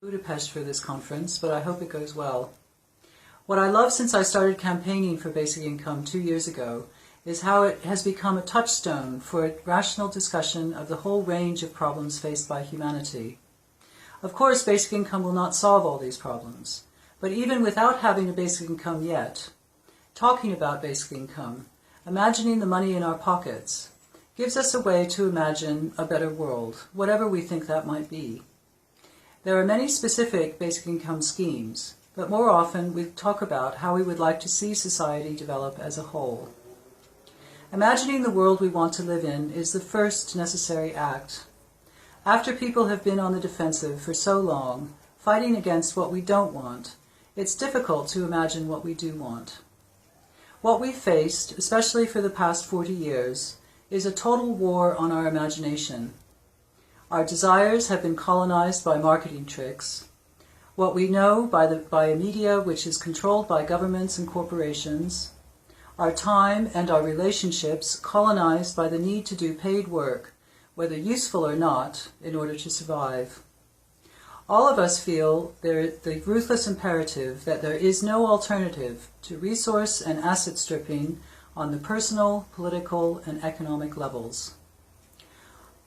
Budapest for this conference, but I hope it goes well. What I love since I started campaigning for basic income 2 years ago is how it has become a touchstone for a rational discussion of the whole range of problems faced by humanity. Of course, basic income will not solve all these problems, but even without having a basic income yet, talking about basic income, imagining the money in our pockets, gives us a way to imagine a better world, whatever we think that might be. There are many specific basic income schemes, but more often we talk about how we would like to see society develop as a whole. Imagining the world we want to live in is the first necessary act. After people have been on the defensive for so long, fighting against what we don't want, it's difficult to imagine what we do want. What we've faced, especially for the past 40 years, is a total war on our imagination. Our desires have been colonized by marketing tricks. What we know by a media which is controlled by governments and corporations. Our time and our relationships colonized by the need to do paid work, whether useful or not, in order to survive. All of us feel the ruthless imperative that there is no alternative to resource and asset stripping on the personal, political, and economic levels.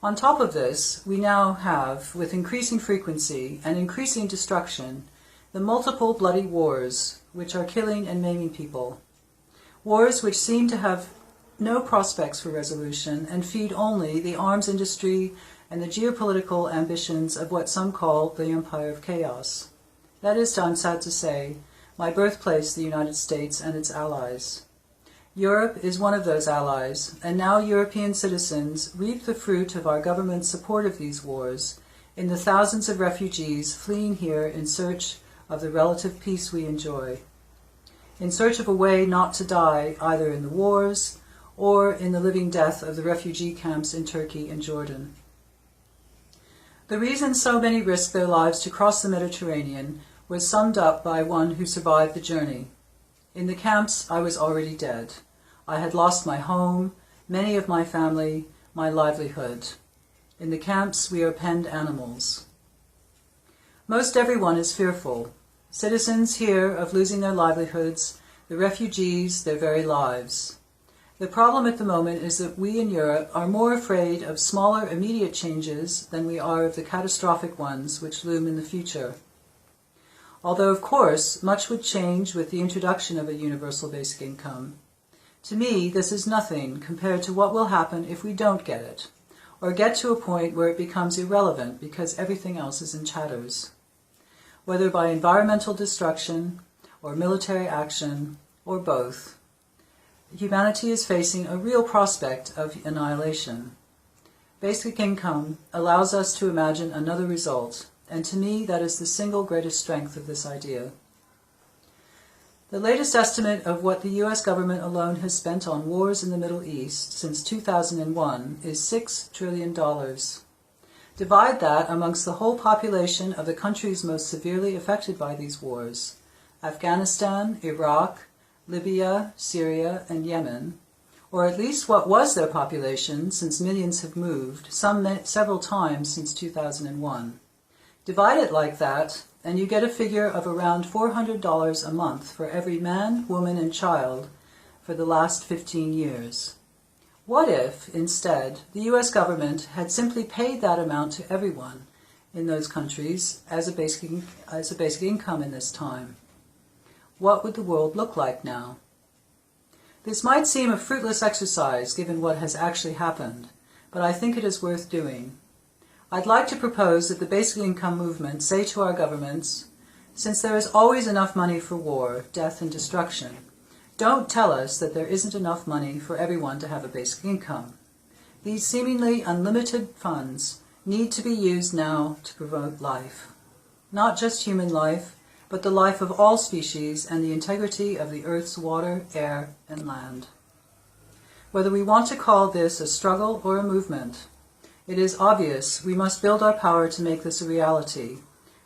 On top of this, we now have, with increasing frequency and increasing destruction, the multiple bloody wars which are killing and maiming people. Wars which seem to have no prospects for resolution and feed only the arms industry and the geopolitical ambitions of what some call the empire of chaos. That is, I'm sad to say, my birthplace, the United States and its allies. Europe is one of those allies, and now European citizens reap the fruit of our government's support of these wars in the thousands of refugees fleeing here in search of the relative peace we enjoy, in search of a way not to die either in the wars or in the living death of the refugee camps in Turkey and Jordan. The reason so many risked their lives to cross the Mediterranean was summed up by one who survived the journey. In the camps, I was already dead. I had lost my home, many of my family, my livelihood. In the camps, we are penned animals. Most everyone is fearful. Citizens here of losing their livelihoods, the refugees, their very lives. The problem at the moment is that we in Europe are more afraid of smaller immediate changes than we are of the catastrophic ones which loom in the future. Although, of course, much would change with the introduction of a universal basic income. To me, this is nothing compared to what will happen if we don't get it, or get to a point where it becomes irrelevant because everything else is in tatters. Whether by environmental destruction, or military action, or both, humanity is facing a real prospect of annihilation. Basic income allows us to imagine another result, and to me that is the single greatest strength of this idea. The latest estimate of what the US government alone has spent on wars in the Middle East since 2001 is $6 trillion. Divide that amongst the whole population of the countries most severely affected by these wars, Afghanistan, Iraq, Libya, Syria, and Yemen, or at least what was their population since millions have moved, several times since 2001. Divide it like that, and you get a figure of around $400 a month for every man, woman, and child for the last 15 years. What if, instead, the US government had simply paid that amount to everyone in those countries as a basic income in this time? What would the world look like now? This might seem a fruitless exercise given what has actually happened, but I think it is worth doing. I'd like to propose that the basic income movement say to our governments, since there is always enough money for war, death, and destruction, don't tell us that there isn't enough money for everyone to have a basic income. These seemingly unlimited funds need to be used now to promote life. Not just human life, but the life of all species and the integrity of the Earth's water, air, and land. Whether we want to call this a struggle or a movement, it is obvious we must build our power to make this a reality,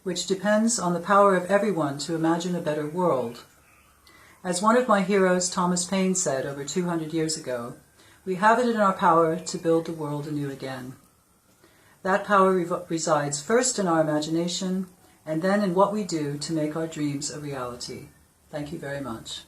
which depends on the power of everyone to imagine a better world. As one of my heroes, Thomas Paine, said over 200 years ago, we have it in our power to build the world anew again. That power resides first in our imagination, and then in what we do to make our dreams a reality. Thank you very much.